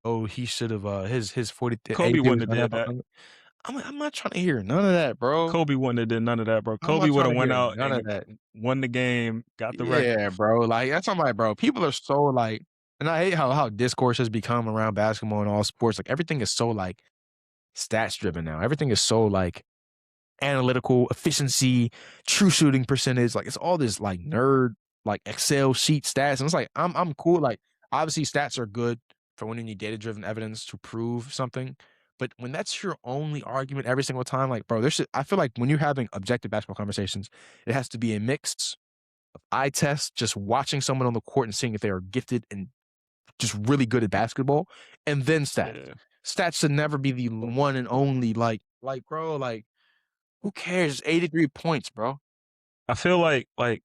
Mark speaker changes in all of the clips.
Speaker 1: oh, he should have his 40
Speaker 2: Kobe
Speaker 1: 83 was
Speaker 2: wouldn't have did that.
Speaker 1: unhappened. I'm not trying to hear none of that, bro.
Speaker 2: Kobe wouldn't have did none of that, bro.
Speaker 1: I'm
Speaker 2: Kobe
Speaker 1: not
Speaker 2: would
Speaker 1: trying
Speaker 2: have
Speaker 1: to
Speaker 2: went
Speaker 1: hear
Speaker 2: out
Speaker 1: none of
Speaker 2: and
Speaker 1: that.
Speaker 2: won the game, got the record.
Speaker 1: Yeah, bro. Like that's what I'm like, bro. People are so like, and I hate how discourse has become around basketball and all sports. Like everything is so like stats driven now. Everything is so like analytical, efficiency, true shooting percentage. Like it's all this like nerd, like Excel sheet stats. And it's like, I'm cool. Like obviously stats are good for when you need data driven evidence to prove something. But when that's your only argument every single time, like, bro, I feel like when you're having objective basketball conversations, it has to be a mix of eye test, just watching someone on the court and seeing if they are gifted and just really good at basketball, and then stats.
Speaker 2: Yeah.
Speaker 1: Stats should never be the one and only, bro, like, who cares? 83 points, bro.
Speaker 2: I feel like like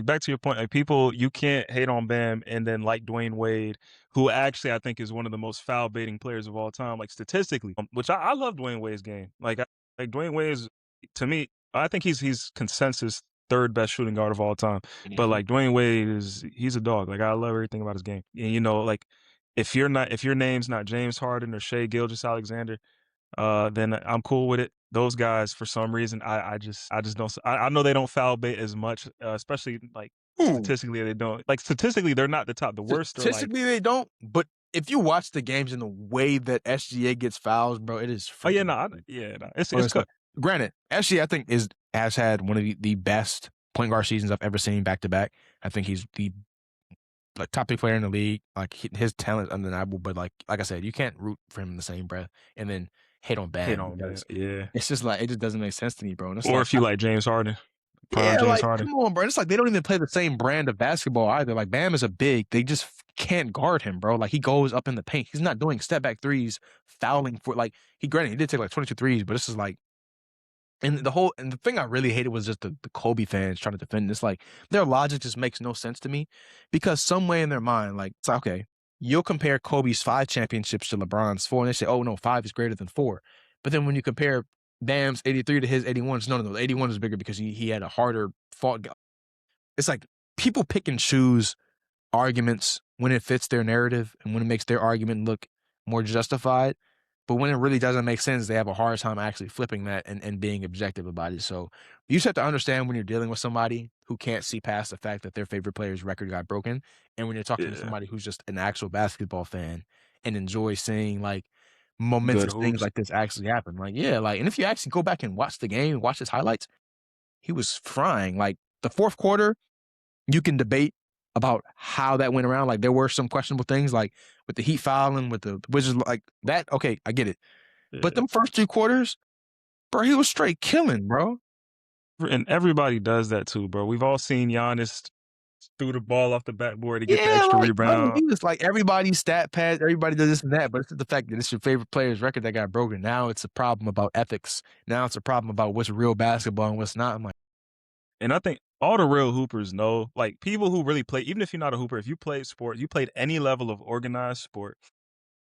Speaker 2: back to your point, like people, you can't hate on Bam and then like Dwayne Wade, who actually I think is one of the most foul baiting players of all time, like statistically. Which I love Dwayne Wade's game. Like Dwayne Wade is, to me, I think he's consensus third best shooting guard of all time. But
Speaker 1: Mhm.
Speaker 2: like Dwayne Wade he's a dog. Like I love everything about his game. And like if your name's not James Harden or Shea Gilgeous-Alexander, then I'm cool with it. Those guys, for some reason, I just don't. I know they don't foul bait as much, especially like
Speaker 1: Ooh,
Speaker 2: statistically they don't. Like statistically, they're not the top. The worst are like,
Speaker 1: statistically, they don't, but if you watch the games in the way that SGA gets fouls, bro, it is
Speaker 2: oh yeah,
Speaker 1: freaking
Speaker 2: no,
Speaker 1: funny.
Speaker 2: yeah, no, it's
Speaker 1: Oh,
Speaker 2: it's
Speaker 1: it's like,
Speaker 2: cooked.
Speaker 1: granted, SGA, I think, has had one of the best point guard seasons I've ever seen back to back. I think he's the like top 3 player in the league. Like his talent is undeniable, but like I said, you can't root for him in the same breath and then hate on
Speaker 2: Hate
Speaker 1: Bam
Speaker 2: on that,
Speaker 1: because
Speaker 2: yeah.
Speaker 1: it's just like it just doesn't make sense to me, bro. And it's
Speaker 2: Or
Speaker 1: like,
Speaker 2: if you like James Harden, prime
Speaker 1: yeah,
Speaker 2: James
Speaker 1: like
Speaker 2: Harden.
Speaker 1: come on, bro. It's like they don't even play the same brand of basketball either. Like Bam is a big, they just can't guard him, bro. Like he goes up in the paint. He's not doing step back threes, fouling for like he did take like 22 threes, but this is like and the thing I really hated was just the Kobe fans trying to defend this. Like their logic just makes no sense to me because some way in their mind, like it's like, okay, you'll compare Kobe's 5 championships to LeBron's 4, and they say, oh no, 5 is greater than 4. But then when you compare Bam's 83 to his 81, no, 81 is bigger because he had a harder fought. It's like people pick and choose arguments when it fits their narrative and when it makes their argument look more justified. But when it really doesn't make sense, they have a hard time actually flipping that and being objective about it. So you just have to understand when you're dealing with somebody who can't see past the fact that their favorite player's record got broken. And when you're talking to
Speaker 2: Yeah,
Speaker 1: somebody who's just an actual basketball fan and enjoys seeing like
Speaker 2: good
Speaker 1: momentous things
Speaker 2: hoops.
Speaker 1: like this actually happen. Like, yeah, like, and if you actually go back and watch the game, watch his highlights, he was frying. Like the fourth quarter, you can debate about how that went around. Like there were some questionable things, like with the Heat fouling, with the Wizards, like that. Okay, I get it. But
Speaker 2: Yeah.
Speaker 1: them first 2 quarters, bro, he was straight killing, bro.
Speaker 2: And everybody does that too, bro. We've all seen Giannis threw the ball off the backboard to get the
Speaker 1: Yeah,
Speaker 2: extra
Speaker 1: like bro,
Speaker 2: rebound.
Speaker 1: he was like everybody's stat pads, everybody does this and that, but it's the fact that it's your favorite player's record that got broken. Now it's a problem about ethics. Now it's a problem about what's real basketball and what's not. I'm like,
Speaker 2: And I think all the real hoopers know, like people who really play, even if you're not a hooper, if you played sport, you played any level of organized sport,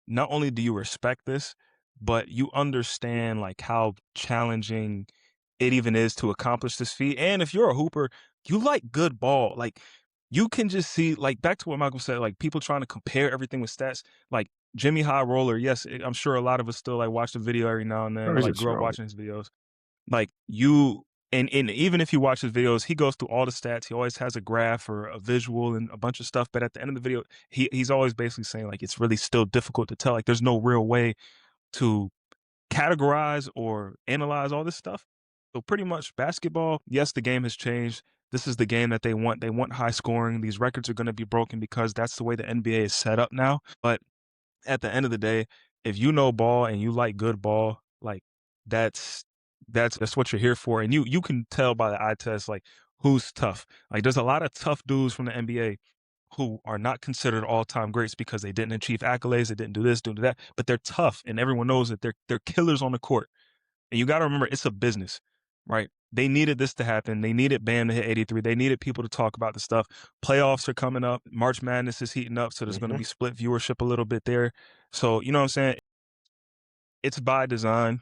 Speaker 2: not only do you respect this, but you understand like how challenging it even is to accomplish this feat. And if you're a hooper, you like good ball. Like you can just see, like back to what Malcolm said, like people trying to compare everything with stats. Like Jimmy High Roller, yes, I'm sure a lot of us still like watch the video every now and then,
Speaker 1: bro,
Speaker 2: or
Speaker 1: he's
Speaker 2: like
Speaker 1: just
Speaker 2: grew up
Speaker 1: wrong.
Speaker 2: watching his videos. Like you and even if you watch his videos, he goes through all the stats. He always has a graph or a visual and a bunch of stuff. But at the end of the video, he's always basically saying like it's really still difficult to tell. Like there's no real way to categorize or analyze all this stuff. So pretty much basketball, yes, the game has changed. This is the game that they want. They want high scoring. These records are going to be broken because that's the way the NBA is set up now. But at the end of the day, if you know ball and you like good ball, like that's that's what you're here for. And you can tell by the eye test like who's tough. Like there's a lot of tough dudes from the NBA who are not considered all-time greats because they didn't achieve accolades, they didn't do this, didn't do that, but they're tough and everyone knows that they're killers on the court. And you got to remember it's a business, right? They needed this to happen. They needed Bam to hit 83. They needed people to talk about the stuff. Playoffs are coming up. March Madness is heating up, so there's going to
Speaker 1: Mhm.
Speaker 2: be split viewership a little bit there. So, you know what I'm saying? It's by design.